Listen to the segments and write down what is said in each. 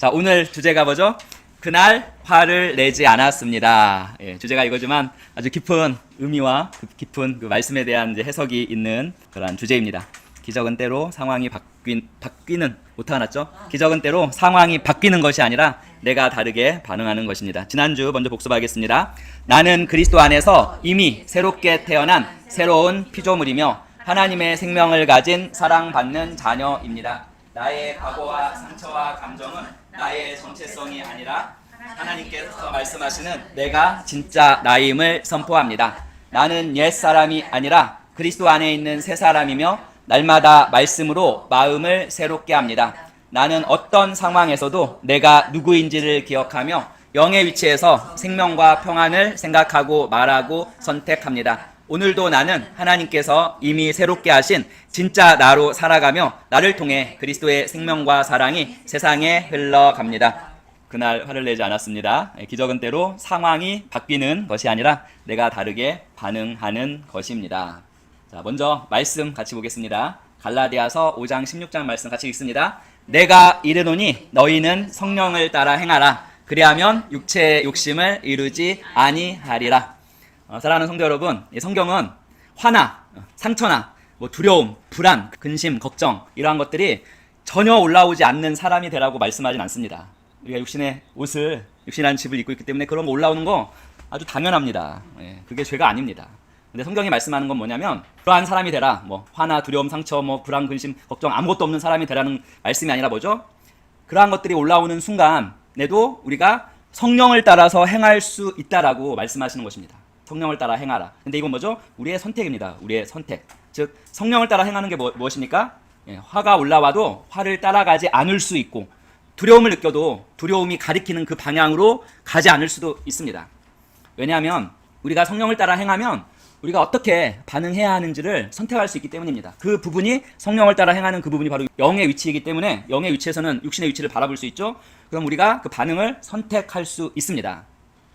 자, 오늘 주제가 뭐죠? 그날 화를 내지 않았습니다. 예, 주제가 이거지만 아주 깊은 의미와 깊은 그 말씀에 대한 이제 해석이 있는 그런 주제입니다. 기적은 때로 상황이 바뀌는 오타가 났죠? 기적은 때로 상황이 바뀌는 것이 아니라 내가 다르게 반응하는 것입니다. 지난주 먼저 복습하겠습니다. 나는 그리스도 안에서 이미 새롭게 태어난 새로운 피조물이며 하나님의 생명을 가진 사랑받는 자녀입니다. 나의 과거와 상처와 감정은 나의 정체성이 아니라 하나님께서 말씀하시는 내가 진짜 나임을 선포합니다. 나는 옛 사람이 아니라 그리스도 안에 있는 새 사람이며 날마다 말씀으로 마음을 새롭게 합니다. 나는 어떤 상황에서도 내가 누구인지를 기억하며 영의 위치에서 생명과 평안을 생각하고 말하고 선택합니다. 오늘도 나는 하나님께서 이미 새롭게 하신 진짜 나로 살아가며 나를 통해 그리스도의 생명과 사랑이 세상에 흘러갑니다. 그날 화를 내지 않았습니다. 기적은 때로 상황이 바뀌는 것이 아니라 내가 다르게 반응하는 것입니다. 자, 먼저 말씀 같이 보겠습니다. 갈라디아서 5장 16장 말씀 같이 읽습니다. 내가 이르노니 너희는 성령을 따라 행하라. 그리하면 육체의 욕심을 이루지 아니하리라. 사랑하는 성도 여러분, 이 성경은 화나 상처나 두려움, 불안, 근심, 걱정 이러한 것들이 전혀 올라오지 않는 사람이 되라고 말씀하진 않습니다. 우리가 육신의 옷을, 육신이라는 집을 입고 있기 때문에 그런 거 올라오는 거 아주 당연합니다. 그게 죄가 아닙니다. 근데 성경이 말씀하는 건 뭐냐면 그러한 사람이 되라. 화나 두려움, 상처, 불안, 근심, 걱정 아무것도 없는 사람이 되라는 말씀이 아니라 뭐죠? 그러한 것들이 올라오는 순간에도 우리가 성령을 따라서 행할 수 있다라고 말씀하시는 것입니다. 성령을 따라 행하라. 근데 이건 뭐죠? 우리의 선택입니다. 우리의 선택. 즉 성령을 따라 행하는 게 무엇입니까? 화가 올라와도 화를 따라가지 않을 수 있고 두려움을 느껴도 두려움이 가리키는 그 방향으로 가지 않을 수도 있습니다. 왜냐하면 우리가 성령을 따라 행하면 우리가 어떻게 반응해야 하는지를 선택할 수 있기 때문입니다. 그 부분이 성령을 따라 행하는 그 부분이 바로 영의 위치이기 때문에 영의 위치에서는 육신의 위치를 바라볼 수 있죠. 그럼 우리가 그 반응을 선택할 수 있습니다.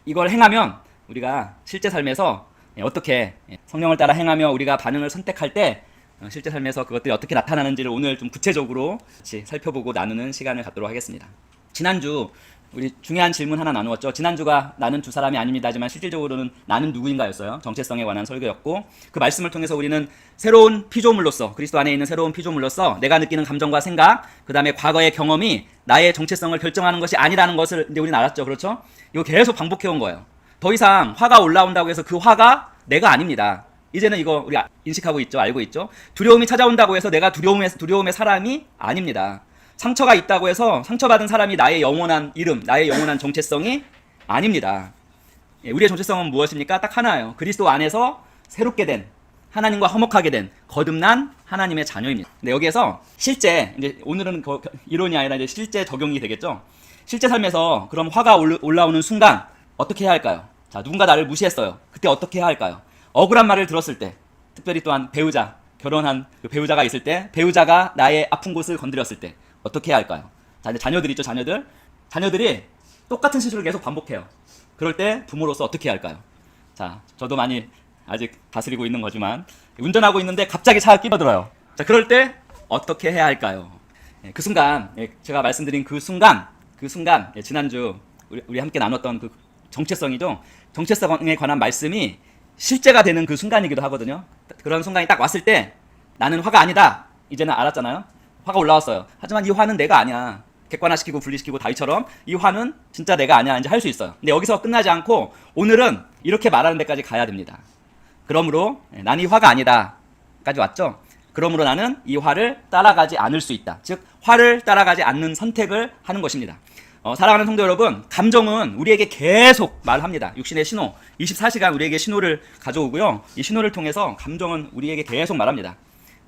이걸 행하면 우리가 실제 삶에서 어떻게 성령을 따라 행하며 우리가 반응을 선택할 때 실제 삶에서 그것들이 어떻게 나타나는지를 오늘 좀 구체적으로 같이 살펴보고 나누는 시간을 갖도록 하겠습니다. 지난주 우리 중요한 질문 하나 나누었죠. 지난주가 나는 두 사람이 아닙니다 하지만 실질적으로는 나는 누구인가였어요. 정체성에 관한 설교였고 그 말씀을 통해서 우리는 새로운 피조물로서 그리스도 안에 있는 새로운 피조물로서 내가 느끼는 감정과 생각 그 다음에 과거의 경험이 나의 정체성을 결정하는 것이 아니라는 것을 이제 우리는 알았죠. 그렇죠? 이거 계속 반복해온 거예요. 더 이상 화가 올라온다고 해서 그 화가 내가 아닙니다. 이제는 이거 우리 인식하고 있죠. 알고 있죠. 두려움이 찾아온다고 해서 내가 두려움의 사람이 아닙니다. 상처가 있다고 해서 상처받은 사람이 나의 영원한 이름, 나의 영원한 정체성이 아닙니다. 우리의 정체성은 무엇입니까? 딱 하나예요. 그리스도 안에서 새롭게 된 하나님과 화목하게 된 거듭난 하나님의 자녀입니다. 근데 여기에서 실제 이제 오늘은 이론이 아니라 이제 실제 적용이 되겠죠. 실제 삶에서 그럼 화가 올라오는 순간 어떻게 해야 할까요? 자, 누군가 나를 무시했어요. 그때 어떻게 해야 할까요? 억울한 말을 들었을 때, 특별히 또한 배우자, 결혼한 그 배우자가 있을 때, 배우자가 나의 아픈 곳을 건드렸을 때 어떻게 해야 할까요? 자, 이제 자녀들 있죠, 자녀들. 자녀들이 똑같은 실수를 계속 반복해요. 그럴 때 부모로서 어떻게 해야 할까요? 자, 저도 많이 아직 다스리고 있는 거지만 운전하고 있는데 갑자기 차가 끼어들어요. 자, 그럴 때 어떻게 해야 할까요? 그 순간, 제가 말씀드린 그 순간, 지난주 우리 함께 나눴던 그 정체성이죠. 정체성에 관한 말씀이 실제가 되는 그 순간이기도 하거든요. 그런 순간이 딱 왔을 때 나는 화가 아니다. 이제는 알았잖아요. 화가 올라왔어요. 하지만 이 화는 내가 아니야. 객관화시키고 분리시키고 다이처럼 이 화는 진짜 내가 아니야. 이제 할 수 있어요. 근데 여기서 끝나지 않고 오늘은 이렇게 말하는 데까지 가야 됩니다. 그러므로 나는 이 화가 아니다. 까지 왔죠. 그러므로 나는 이 화를 따라가지 않을 수 있다. 즉 화를 따라가지 않는 선택을 하는 것입니다. 사랑하는 성도 여러분, 감정은 우리에게 계속 말합니다. 육신의 신호, 24시간 우리에게 신호를 가져오고요. 이 신호를 통해서 감정은 우리에게 계속 말합니다.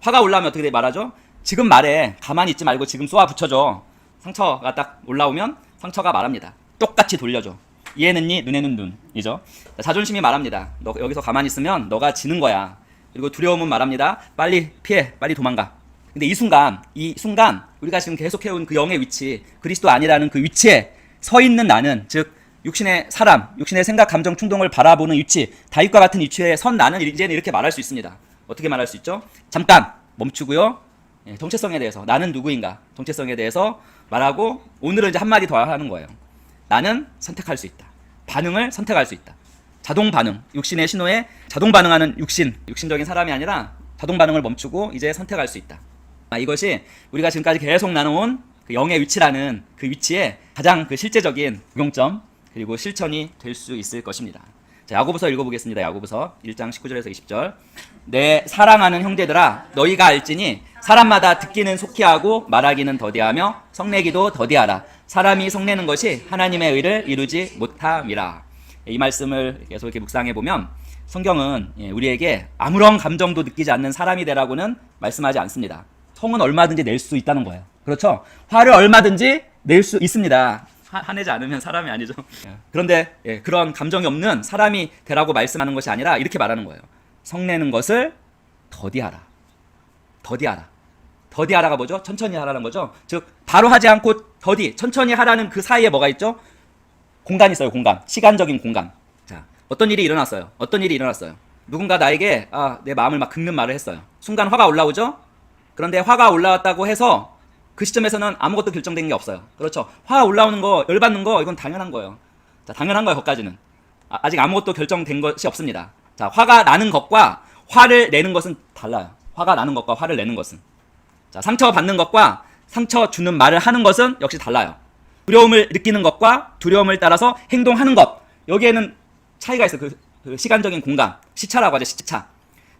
화가 올라오면 어떻게 말하죠? 지금 말해. 가만히 있지 말고 지금 쏘아 붙여줘. 상처가 딱 올라오면 상처가 말합니다. 똑같이 돌려줘. 이에는 이, 눈에는 눈이죠. 자존심이 말합니다. 너 여기서 가만히 있으면 너가 지는 거야. 그리고 두려움은 말합니다. 빨리 피해, 빨리 도망가. 근데 이 순간 우리가 지금 계속 해온 그 영의 위치, 그리스도 아니라는 그 위치에 서 있는 나는, 즉 육신의 사람, 육신의 생각, 감정, 충동을 바라보는 위치, 다윗과 같은 위치에 선 나는 이제는 이렇게 말할 수 있습니다. 어떻게 말할 수 있죠? 잠깐 멈추고요. 정체성에 대해서 나는 누구인가? 정체성에 대해서 말하고 오늘은 이제 한마디 더 하는 거예요. 나는 선택할 수 있다. 반응을 선택할 수 있다. 자동 반응, 육신의 신호에 자동 반응하는 육신적인 사람이 아니라 자동 반응을 멈추고 이제 선택할 수 있다. 이것이 우리가 지금까지 계속 나눠온 그 영의 위치라는 그 위치에 가장 그 실제적인 적용점 그리고 실천이 될 수 있을 것입니다. 자, 야고보서 읽어보겠습니다. 야고보서 1장 19절에서 20절. 내 사랑하는 형제들아 너희가 알지니 사람마다 듣기는 속히 하고 말하기는 더디하며 성내기도 더디하라. 사람이 성내는 것이 하나님의 의를 이루지 못함이라. 이 말씀을 계속 이렇게 묵상해 보면 성경은 우리에게 아무런 감정도 느끼지 않는 사람이 되라고는 말씀하지 않습니다. 성은 얼마든지 낼 수 있다는 거예요. 그렇죠? 화를 얼마든지 낼 수 있습니다. 화내지 않으면 사람이 아니죠. 그런데 그런 감정이 없는 사람이 되라고 말씀하는 것이 아니라 이렇게 말하는 거예요. 성내는 것을 더디하라. 더디하라. 더디하라가 뭐죠? 천천히 하라는 거죠. 즉 바로 하지 않고 천천히 하라는 그 사이에 뭐가 있죠? 공간이 있어요. 공간. 시간적인 공간. 자, 어떤 일이 일어났어요. 누군가 나에게 내 마음을 막 긁는 말을 했어요. 순간 화가 올라오죠? 그런데 화가 올라왔다고 해서 그 시점에서는 아무것도 결정된 게 없어요. 그렇죠? 화 올라오는 거, 열받는 거 이건 당연한 거예요. 자, 당연한 거예요. 거기까지는. 아직 아무것도 결정된 것이 없습니다. 자, 화가 나는 것과 화를 내는 것은 달라요. 화가 나는 것과 화를 내는 것은. 자, 상처 받는 것과 상처 주는 말을 하는 것은 역시 달라요. 두려움을 느끼는 것과 두려움을 따라서 행동하는 것. 여기에는 차이가 있어요. 그 시간적인 공간. 시차라고 하죠. 시차.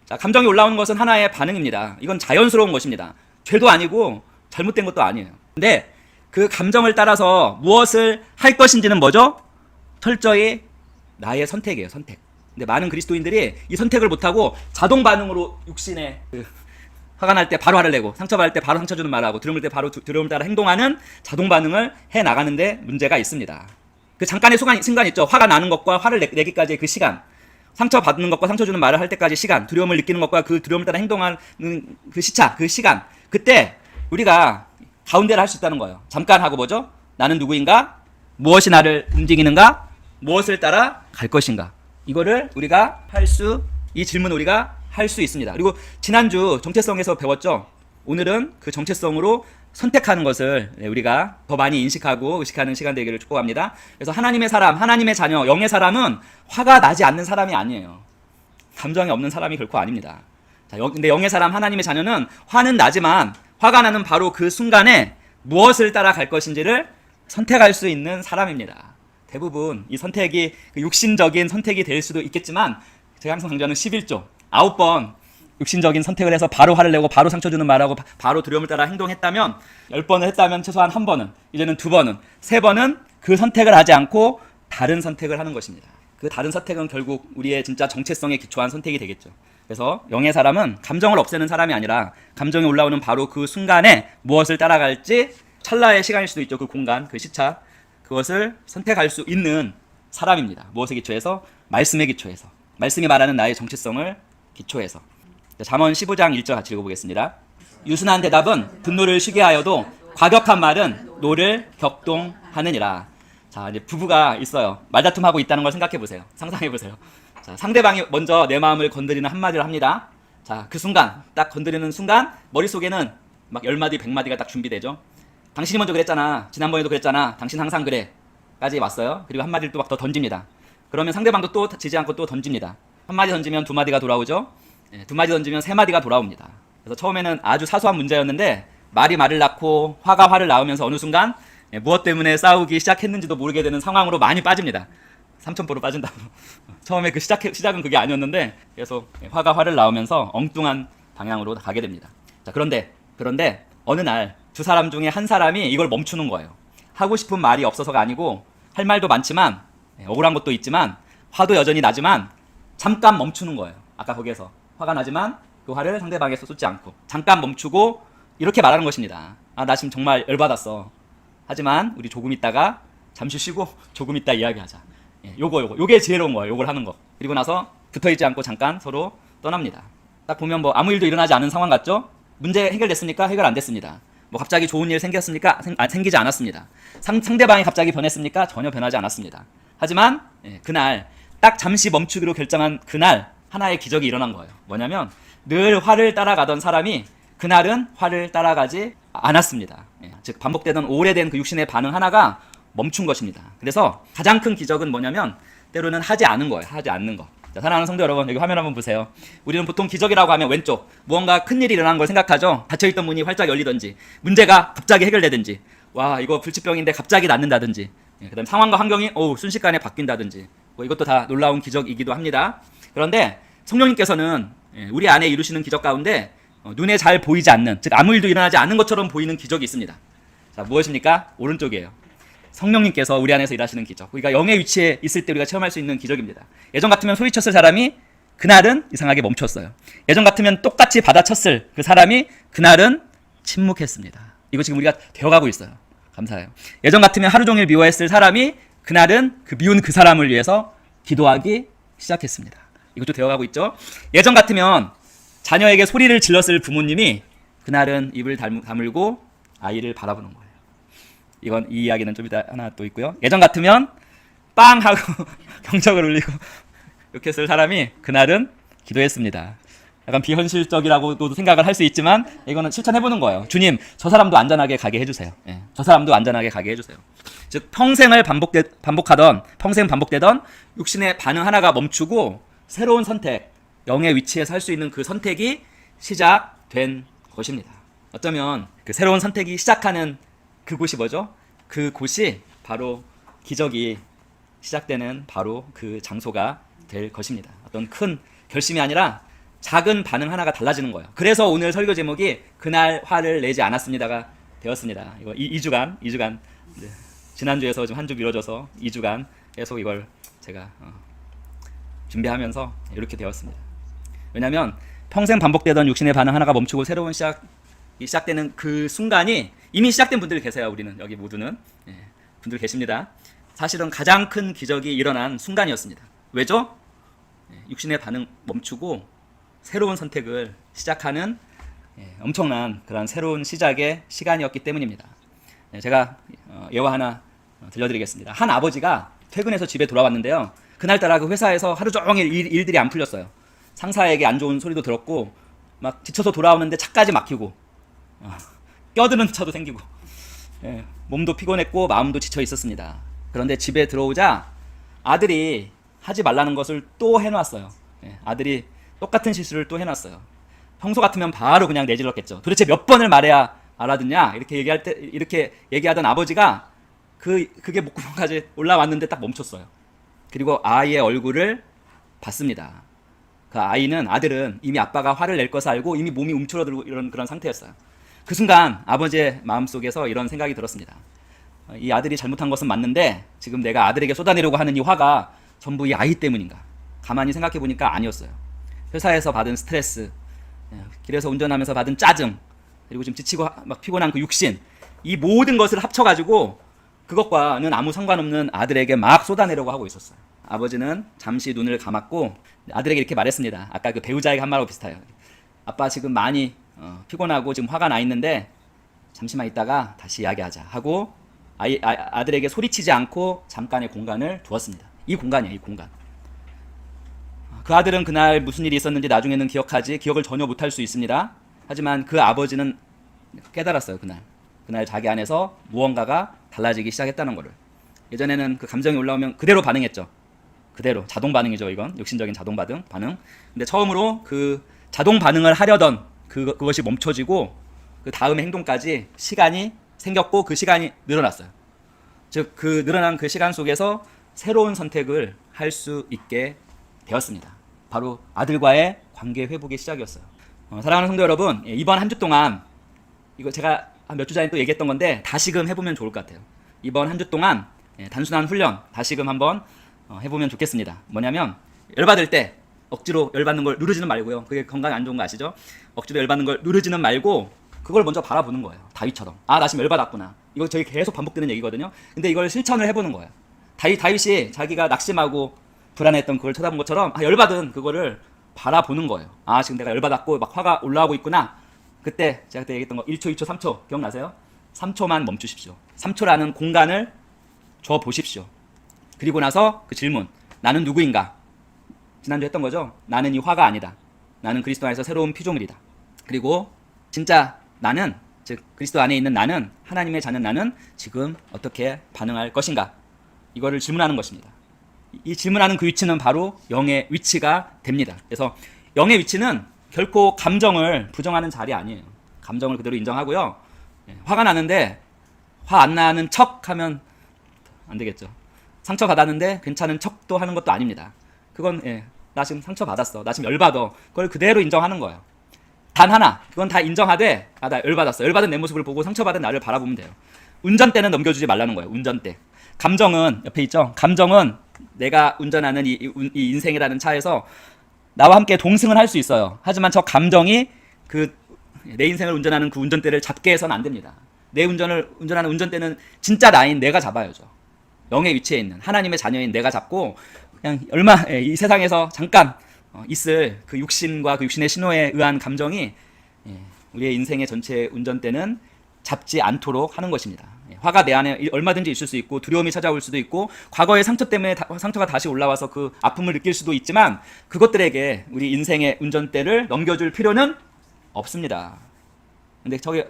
자, 감정이 올라오는 것은 하나의 반응입니다. 이건 자연스러운 것입니다. 죄도 아니고 잘못된 것도 아니에요. 근데 그 감정을 따라서 무엇을 할 것인지는 뭐죠? 철저히 나의 선택이에요. 선택. 근데 많은 그리스도인들이 이 선택을 못하고 자동 반응으로 육신에 화가 날 때 바로 화를 내고 상처받을 때 바로 상처 주는 말하고 두려움을 때 바로 두려움을 따라 행동하는 자동 반응을 해 나가는데 문제가 있습니다. 그 잠깐의 순간 있죠. 화가 나는 것과 화를 내기까지의 그 시간, 상처 받는 것과 상처 주는 말을 할 때까지 시간, 두려움을 느끼는 것과 그 두려움을 따라 행동하는 그 시차, 그 시간, 그때 우리가 가운데를 할 수 있다는 거예요. 잠깐 하고 뭐죠? 나는 누구인가? 무엇이 나를 움직이는가? 무엇을 따라 갈 것인가? 이거를 우리가 이 질문 우리가 할 수 있습니다. 그리고 지난주 정체성에서 배웠죠? 오늘은 그 정체성으로 선택하는 것을 우리가 더 많이 인식하고 의식하는 시간 되기를 축복합니다. 그래서 하나님의 사람, 하나님의 자녀, 영의 사람은 화가 나지 않는 사람이 아니에요. 감정이 없는 사람이 결코 아닙니다. 근데 영의 사람, 하나님의 자녀는 화는 나지만 화가 나는 바로 그 순간에 무엇을 따라갈 것인지를 선택할 수 있는 사람입니다. 대부분 이 선택이 육신적인 선택이 될 수도 있겠지만 제가 항상 강조하는 11조 9번 육신적인 선택을 해서 바로 화를 내고 바로 상처 주는 말하고 바로 두려움을 따라 행동했다면 10번을 했다면 최소한 1번은 이제는 2번은 3번은 그 선택을 하지 않고 다른 선택을 하는 것입니다. 그 다른 선택은 결국 우리의 진짜 정체성에 기초한 선택이 되겠죠. 그래서 영의 사람은 감정을 없애는 사람이 아니라 감정이 올라오는 바로 그 순간에 무엇을 따라갈지 찰나의 시간일 수도 있죠. 그 공간, 그 시차 그것을 선택할 수 있는 사람입니다. 무엇에 기초해서? 말씀에 기초해서. 말씀이 말하는 나의 정체성을 기초해서. 잠언 15장 1절 같이 읽어보겠습니다. 유순한 대답은 분노를 쉬게 하여도 과격한 말은 노를 격동하느니라. 자, 이제 부부가 있어요. 말다툼하고 있다는 걸 생각해 보세요. 상상해 보세요. 자, 상대방이 먼저 내 마음을 건드리는 한마디를 합니다. 자, 그 순간, 딱 건드리는 순간 머릿속에는 막 10마디, 100마디가 딱 준비되죠. 당신이 먼저 그랬잖아. 지난번에도 그랬잖아. 당신 항상 그래. 까지 왔어요. 그리고 한마디를 또 막 더 던집니다. 그러면 상대방도 또 지지 않고 또 던집니다. 한마디 던지면 2마디가 돌아오죠. 2마디 던지면 3마디가 돌아옵니다. 그래서 처음에는 아주 사소한 문제였는데 말이 말을 낳고 화가 화를 낳으면서 어느 순간 무엇 때문에 싸우기 시작했는지도 모르게 되는 상황으로 많이 빠집니다. 3000%로 빠진다고. 처음에 그 시작은 그게 아니었는데 계속 화가 화를 낳으면서 엉뚱한 방향으로 가게 됩니다. 자, 그런데 어느 날 두 사람 중에 한 사람이 이걸 멈추는 거예요. 하고 싶은 말이 없어서가 아니고 할 말도 많지만 억울한 것도 있지만 화도 여전히 나지만 잠깐 멈추는 거예요. 아까 거기에서 화가 나지만 그 화를 상대방에게 쏟지 않고 잠깐 멈추고 이렇게 말하는 것입니다. 나 지금 정말 열받았어. 하지만 우리 조금 있다가 잠시 쉬고 조금 있다 이야기하자. 요게 지혜로운 거예요. 요걸 하는 거. 그리고 나서 붙어있지 않고 잠깐 서로 떠납니다. 딱 보면 뭐 아무 일도 일어나지 않은 상황 같죠? 문제 해결됐습니까? 해결 안 됐습니다. 뭐 갑자기 좋은 일 생겼습니까? 생기지 않았습니다. 상대방이 갑자기 변했습니까? 전혀 변하지 않았습니다. 하지만 그날 딱 잠시 멈추기로 결정한 그날 하나의 기적이 일어난 거예요. 뭐냐면 늘 화를 따라가던 사람이 그날은 화를 따라가지 않았습니다. 예, 즉 반복되던 오래된 그 육신의 반응 하나가 멈춘 것입니다. 그래서 가장 큰 기적은 뭐냐면 때로는 하지 않은 거예요. 하지 않는 거. 자, 사랑하는 성도 여러분, 여기 화면 한번 보세요. 우리는 보통 기적이라고 하면 왼쪽 무언가 큰일이 일어난 걸 생각하죠. 닫혀있던 문이 활짝 열리든지, 문제가 갑자기 해결되든지, 와 이거 불치병인데 갑자기 낫는다든지, 예, 그다음 상황과 환경이 순식간에 바뀐다든지, 뭐 이것도 다 놀라운 기적이기도 합니다. 그런데 성령님께서는 우리 안에 이루시는 기적 가운데 눈에 잘 보이지 않는, 즉 아무 일도 일어나지 않는 것처럼 보이는 기적이 있습니다. 자, 무엇입니까? 오른쪽이에요. 성령님께서 우리 안에서 일하시는 기적. 우리가 영의 위치에 있을 때 우리가 체험할 수 있는 기적입니다. 예전 같으면 소리쳤을 사람이 그날은 이상하게 멈췄어요. 예전 같으면 똑같이 받아쳤을 그 사람이 그날은 침묵했습니다. 이거 지금 우리가 되어가고 있어요. 감사해요. 예전 같으면 하루 종일 미워했을 사람이 그날은 그 미운 그 사람을 위해서 기도하기 시작했습니다. 이것도 되어가고 있죠. 예전 같으면 자녀에게 소리를 질렀을 부모님이 그날은 입을 다물고 아이를 바라보는 거예요. 이 이야기는 좀 이따 하나 또 있고요. 예전 같으면 빵 하고 경적을 울리고 이렇게 했을 사람이 그날은 기도했습니다. 약간 비현실적이라고도 생각을 할 수 있지만 이거는 실천해보는 거예요. 주님, 저 사람도 안전하게 가게 해주세요. 예, 저 사람도 안전하게 가게 해주세요. 즉 평생 반복되던 육신의 반응 하나가 멈추고 새로운 선택, 영의 위치에 살 수 있는 그 선택이 시작된 것입니다. 어쩌면 그 새로운 선택이 시작하는 그곳이 뭐죠? 그곳이 바로 기적이 시작되는 바로 그 장소가 될 것입니다. 어떤 큰 결심이 아니라 작은 반응 하나가 달라지는 거예요. 그래서 오늘 설교 제목이 그날 화를 내지 않았습니다가 되었습니다. 이거 2주간 네. 지난주에서 좀 한 주 미뤄져서 2주간 계속 이걸 제가 준비하면서 이렇게 되었습니다. 왜냐하면 평생 반복되던 육신의 반응 하나가 멈추고 새로운 시작되는 그 순간이 이미 시작된 분들이 계세요. 우리는 여기 모두는 분들 계십니다. 사실은 가장 큰 기적이 일어난 순간이었습니다. 왜죠? 육신의 반응 멈추고 새로운 선택을 시작하는 엄청난 그런 새로운 시작의 시간이었기 때문입니다. 제가 예화 하나 들려드리겠습니다. 한 아버지가 퇴근해서 집에 돌아왔는데요. 그날따라 그 회사에서 하루 종일 일들이 안 풀렸어요. 상사에게 안 좋은 소리도 들었고 막 지쳐서 돌아오는데 차까지 막히고 껴드는 차도 생기고 몸도 피곤했고 마음도 지쳐 있었습니다. 그런데 집에 들어오자 아들이 하지 말라는 것을 또 해놨어요. 아들이 똑같은 실수를 또 해놨어요. 평소 같으면 바로 그냥 내질렀겠죠. 도대체 몇 번을 말해야 알아듣냐 이렇게 얘기하던 아버지가 그게 목구멍까지 올라왔는데 딱 멈췄어요. 그리고 아이의 얼굴을 봤습니다. 그 아들은 이미 아빠가 화를 낼 것을 알고 이미 몸이 움츠러들고 이런 그런 상태였어요. 그 순간 아버지의 마음속에서 이런 생각이 들었습니다. 이 아들이 잘못한 것은 맞는데 지금 내가 아들에게 쏟아내려고 하는 이 화가 전부 이 아이 때문인가? 가만히 생각해 보니까 아니었어요. 회사에서 받은 스트레스, 길에서 운전하면서 받은 짜증, 그리고 지금 지치고 막 피곤한 그 육신, 이 모든 것을 합쳐가지고 그것과는 아무 상관없는 아들에게 막 쏟아내려고 하고 있었어요. 아버지는 잠시 눈을 감았고 아들에게 이렇게 말했습니다. 아까 그 배우자에게 한 말하고 비슷해요. 아빠 지금 많이 피곤하고 지금 화가 나 있는데 잠시만 있다가 다시 이야기하자 하고 아들에게 소리치지 않고 잠깐의 공간을 두었습니다. 이 공간이에요. 이 공간. 그 아들은 그날 무슨 일이 있었는지 나중에는 기억하지 기억을 전혀 못할 수 있습니다. 하지만 그 아버지는 깨달았어요. 그날 자기 안에서 무언가가 달라지기 시작했다는 것을. 예전에는 그 감정이 올라오면 그대로 반응했죠. 그대로 자동 반응이죠. 이건 육신적인 자동 반응. 근데 처음으로 그 자동 반응을 하려던 그것이 멈춰지고 그 다음의 행동까지 시간이 생겼고 그 시간이 늘어났어요. 즉 그 늘어난 그 시간 속에서 새로운 선택을 할 수 있게 되었습니다. 바로 아들과의 관계 회복의 시작이었어요. 사랑하는 성도 여러분, 이번 한 주 동안 이거 제가 한 몇 주 전에 또 얘기했던 건데 다시금 해보면 좋을 것 같아요. 이번 한 주 동안 단순한 훈련 다시금 한번 해보면 좋겠습니다. 뭐냐면 열받을 때 억지로 열받는 걸 누르지는 말고요. 그게 건강에 안 좋은 거 아시죠? 억지로 열받는 걸 누르지는 말고 그걸 먼저 바라보는 거예요. 다윗처럼. 나 지금 열받았구나. 이거 저희 계속 반복되는 얘기거든요. 근데 이걸 실천을 해보는 거예요. 다윗이 자기가 낙심하고 불안했던 그걸 쳐다본 것처럼 열받은 그거를 바라보는 거예요. 지금 내가 열받았고 막 화가 올라오고 있구나. 제가 그때 얘기했던 거 1초, 2초, 3초 기억나세요? 3초만 멈추십시오. 3초라는 공간을 줘 보십시오. 그리고 나서 그 질문, 나는 누구인가? 지난주 했던 거죠. 나는 이 화가 아니다. 나는 그리스도 안에서 새로운 피조물이다. 그리고 진짜 나는, 즉 그리스도 안에 있는 나는, 하나님의 자녀 나는 지금 어떻게 반응할 것인가, 이거를 질문하는 것입니다. 이 질문하는 그 위치는 바로 영의 위치가 됩니다. 그래서 영의 위치는 결코 감정을 부정하는 자리 아니에요. 감정을 그대로 인정하고요. 화가 나는데 화 안 나는 척 하면 안 되겠죠. 상처 받았는데 괜찮은 척도 하는 것도 아닙니다. 그건 나 지금 상처 받았어, 나 지금 열받아, 그걸 그대로 인정하는 거예요. 단 하나, 그건 다 인정하되 나 열받았어, 열받은 내 모습을 보고 상처받은 나를 바라보면 돼요. 운전대는 넘겨주지 말라는 거예요. 운전대. 감정은 옆에 있죠. 감정은 내가 운전하는 이 인생이라는 차에서 나와 함께 동승은 할 수 있어요. 하지만 저 감정이 내 인생을 운전하는 그 운전대를 잡게 해서는 안 됩니다. 내 운전을 운전하는 운전대는 진짜 나인 내가 잡아야죠. 영의 위치에 있는 하나님의 자녀인 내가 잡고, 그냥 이 세상에서 잠깐 있을 그 육신과 그 육신의 신호에 의한 감정이 우리의 인생의 전체 운전대는 잡지 않도록 하는 것입니다. 화가 내 안에 얼마든지 있을 수 있고, 두려움이 찾아올 수도 있고, 과거의 상처 때문에 상처가 다시 올라와서 그 아픔을 느낄 수도 있지만, 그것들에게 우리 인생의 운전대를 넘겨줄 필요는 없습니다. 근데 저게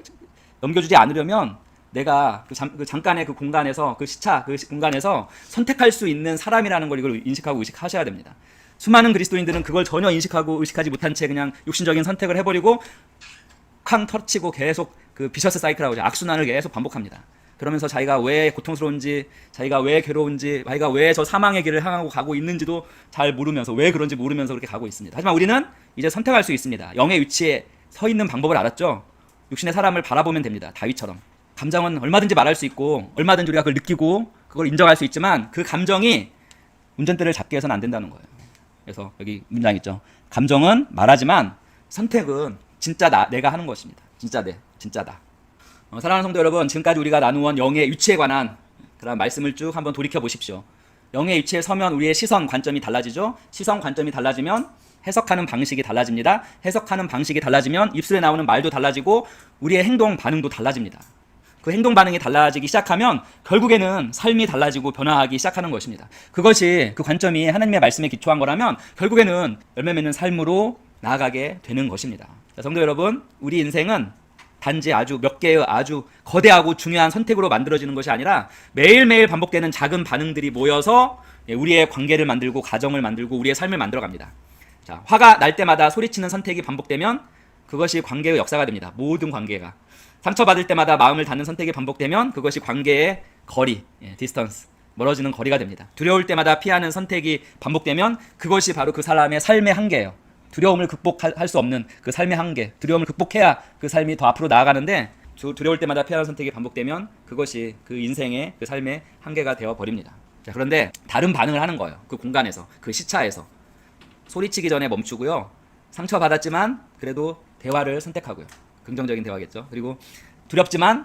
넘겨주지 않으려면 내가 잠깐의 그 공간에서, 그 시차, 그 공간에서 선택할 수 있는 사람이라는 걸 이걸 인식하고 의식하셔야 됩니다. 수많은 그리스도인들은 그걸 전혀 인식하고 의식하지 못한 채 그냥 육신적인 선택을 해버리고 쾅 터치고 계속 그 비셔스 사이클이라고 하죠. 악순환을 계속 반복합니다. 그러면서 자기가 왜 고통스러운지, 자기가 왜 괴로운지, 자기가 왜 저 사망의 길을 향하고 가고 있는지도 잘 모르면서, 왜 그런지 모르면서 그렇게 가고 있습니다. 하지만 우리는 이제 선택할 수 있습니다. 영의 위치에 서 있는 방법을 알았죠. 육신의 사람을 바라보면 됩니다. 다윗처럼. 감정은 얼마든지 말할 수 있고, 얼마든지 우리가 그걸 느끼고 그걸 인정할 수 있지만, 그 감정이 운전대를 잡게 해서는 안 된다는 거예요. 그래서 여기 문장 있죠. 감정은 말하지만 선택은 진짜 내가 하는 것입니다. 진짜 나. 사랑하는 성도 여러분, 지금까지 우리가 나누었던 영의 위치에 관한 그런 말씀을 쭉 한번 돌이켜 보십시오. 영의 위치에 서면 우리의 시선 관점이 달라지죠. 시선 관점이 달라지면 해석하는 방식이 달라집니다. 해석하는 방식이 달라지면 입술에 나오는 말도 달라지고 우리의 행동 반응도 달라집니다. 그 행동 반응이 달라지기 시작하면 결국에는 삶이 달라지고 변화하기 시작하는 것입니다. 그것이, 그 관점이 하나님의 말씀에 기초한 거라면 결국에는 열매 맺는 삶으로 나아가게 되는 것입니다. 자, 성도 여러분, 우리 인생은 단지 아주 몇 개의 아주 거대하고 중요한 선택으로 만들어지는 것이 아니라 매일매일 반복되는 작은 반응들이 모여서 우리의 관계를 만들고, 가정을 만들고, 우리의 삶을 만들어갑니다. 자, 화가 날 때마다 소리치는 선택이 반복되면 그것이 관계의 역사가 됩니다. 모든 관계가. 상처받을 때마다 마음을 닫는 선택이 반복되면 그것이 관계의 거리, 디스턴스, 멀어지는 거리가 됩니다. 두려울 때마다 피하는 선택이 반복되면 그것이 바로 그 사람의 삶의 한계예요. 두려움을 극복할 수 없는 그 삶의 한계, 두려움을 극복해야 그 삶이 더 앞으로 나아가는데, 두려울 때마다 피하는 선택이 반복되면 그것이 그 인생의, 그 삶의 한계가 되어버립니다. 자, 그런데 다른 반응을 하는 거예요. 그 공간에서, 그 시차에서. 소리치기 전에 멈추고요. 상처받았지만 그래도 대화를 선택하고요. 긍정적인 대화겠죠. 그리고 두렵지만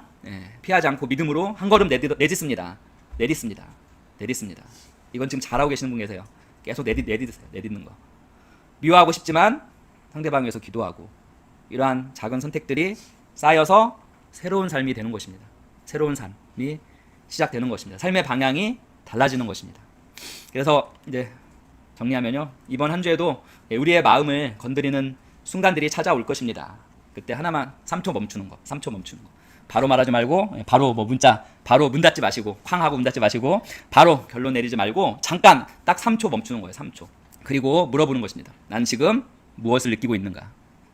피하지 않고 믿음으로 한 걸음 내딛습니다. 이건 지금 잘하고 계시는 분 계세요. 계속 내딛는 거. 미워하고 싶지만 상대방을 위해서 기도하고, 이러한 작은 선택들이 쌓여서 새로운 삶이 되는 것입니다. 새로운 삶이 시작되는 것입니다. 삶의 방향이 달라지는 것입니다. 그래서 이제 정리하면요, 이번 한 주에도 우리의 마음을 건드리는 순간들이 찾아올 것입니다. 그때 하나만 3초 멈추는 거. 바로 말하지 말고, 바로 바로 문 닫지 마시고, 쾅 하고 문 닫지 마시고, 바로 결론 내리지 말고 잠깐 딱 3초 멈추는 거예요. 3초. 그리고 물어보는 것입니다. 난 지금 무엇을 느끼고 있는가?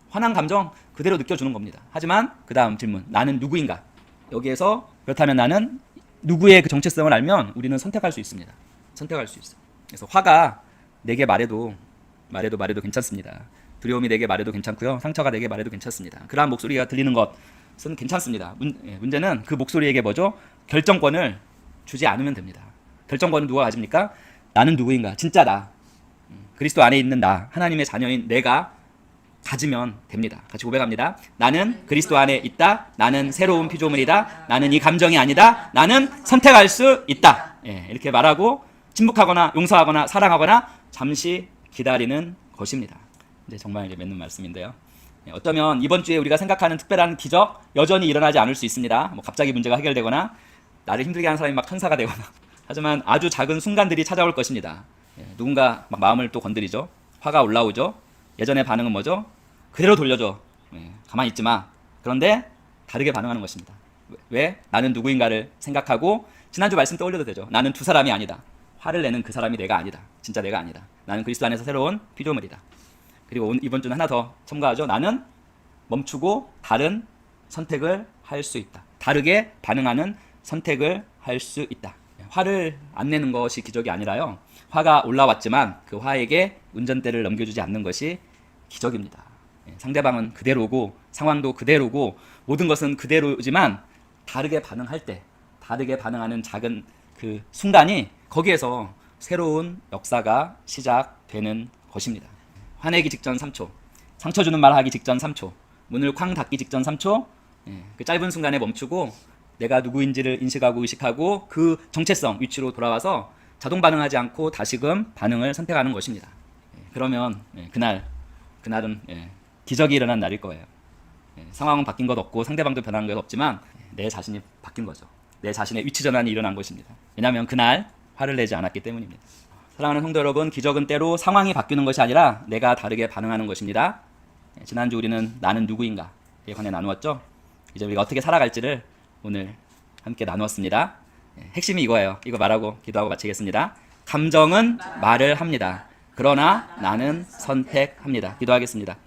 화난 감정 그대로 느껴주는 겁니다. 하지만 그 다음 질문, 나는 누구인가? 여기에서 그렇다면 나는 누구의 그 정체성을 알면 우리는 선택할 수 있습니다. 선택할 수 있어요. 그래서 화가 내게 말해도 괜찮습니다. 두려움이 내게 말해도 괜찮고요. 상처가 내게 말해도 괜찮습니다. 그러한 목소리가 들리는 것은 괜찮습니다. 문제는 그 목소리에게 뭐죠? 결정권을 주지 않으면 됩니다. 결정권은 누가 가집니까? 나는 누구인가? 진짜 나. 그리스도 안에 있는 나, 하나님의 자녀인 내가 가지면 됩니다. 같이 고백합니다. 나는 그리스도 안에 있다. 나는 새로운 피조물이다. 나는 이 감정이 아니다. 나는 선택할 수 있다. 이렇게 말하고 침묵하거나 용서하거나 사랑하거나 잠시 기다리는 것입니다. 이제 정말 맺는 말씀인데요. 어쩌면 이번 주에 우리가 생각하는 특별한 기적 여전히 일어나지 않을 수 있습니다. 갑자기 문제가 해결되거나 나를 힘들게 하는 사람이 막 천사가 되거나. 하지만 아주 작은 순간들이 찾아올 것입니다. 누군가 막 마음을 또 건드리죠. 화가 올라오죠. 예전의 반응은 뭐죠? 그대로 돌려줘. 가만히 있지 마. 그런데 다르게 반응하는 것입니다. 왜? 나는 누구인가를 생각하고 지난주 말씀 떠올려도 되죠. 나는 두 사람이 아니다. 화를 내는 그 사람이 내가 아니다. 진짜 내가 아니다. 나는 그리스도 안에서 새로운 피조물이다. 그리고 이번 주는 하나 더 첨가하죠. 나는 멈추고 다른 선택을 할 수 있다. 다르게 반응하는 선택을 할 수 있다. 화를 안 내는 것이 기적이 아니라요. 화가 올라왔지만 그 화에게 운전대를 넘겨주지 않는 것이 기적입니다. 상대방은 그대로고 상황도 그대로고 모든 것은 그대로지만 다르게 반응할 때, 다르게 반응하는 작은 그 순간이 거기에서 새로운 역사가 시작되는 것입니다. 화내기 직전 3초, 상처 주는 말 하기 직전 3초, 문을 쾅 닫기 직전 3초, 그 짧은 순간에 멈추고 내가 누구인지를 인식하고 의식하고 그 정체성 위치로 돌아와서 자동 반응하지 않고 다시금 반응을 선택하는 것입니다. 그러면 그날은 기적이 일어난 날일 거예요. 상황은 바뀐 것 없고 상대방도 변한 것 없지만 내 자신이 바뀐 거죠. 내 자신의 위치 전환이 일어난 것입니다. 왜냐하면 그날 화를 내지 않았기 때문입니다. 사랑하는 성도 여러분, 기적은 때로 상황이 바뀌는 것이 아니라 내가 다르게 반응하는 것입니다. 지난주 우리는 나는 누구인가에 관해 나누었죠. 이제 우리가 어떻게 살아갈지를 오늘 함께 나누었습니다. 핵심이 이거예요. 이거 말하고 기도하고 마치겠습니다. 감정은 말을 합니다. 그러나 나는 선택합니다. 기도하겠습니다.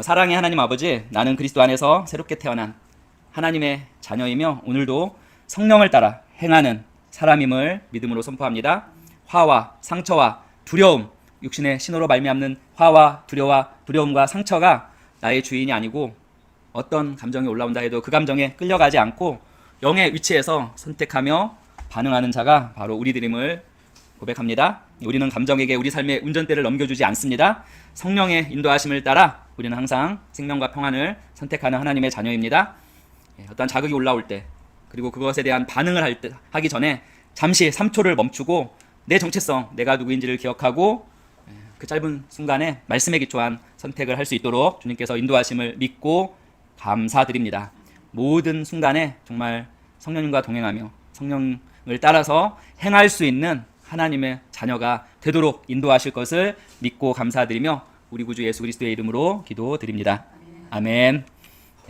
사랑의 하나님 아버지, 나는 그리스도 안에서 새롭게 태어난 하나님의 자녀이며 오늘도 성령을 따라 행하는 사람임을 믿음으로 선포합니다. 화와 상처와 두려움, 육신의 신호로 말미암는 화와 두려움과 상처가 나의 주인이 아니고 어떤 감정이 올라온다 해도 그 감정에 끌려가지 않고 영의 위치에서 선택하며 반응하는 자가 바로 우리들임을 고백합니다. 우리는 감정에게 우리 삶의 운전대를 넘겨주지 않습니다. 성령의 인도하심을 따라 우리는 항상 생명과 평안을 선택하는 하나님의 자녀입니다. 어떤 자극이 올라올 때 그리고 그것에 대한 반응을 하기 전에 잠시 3초를 멈추고 내 정체성, 내가 누구인지를 기억하고 그 짧은 순간에 말씀에 기초한 선택을 할 수 있도록 주님께서 인도하심을 믿고 감사드립니다. 모든 순간에 정말 성령님과 동행하며 성령을 따라서 행할 수 있는 하나님의 자녀가 되도록 인도하실 것을 믿고 감사드리며 우리 구주 예수 그리스도의 이름으로 기도드립니다. 아멘.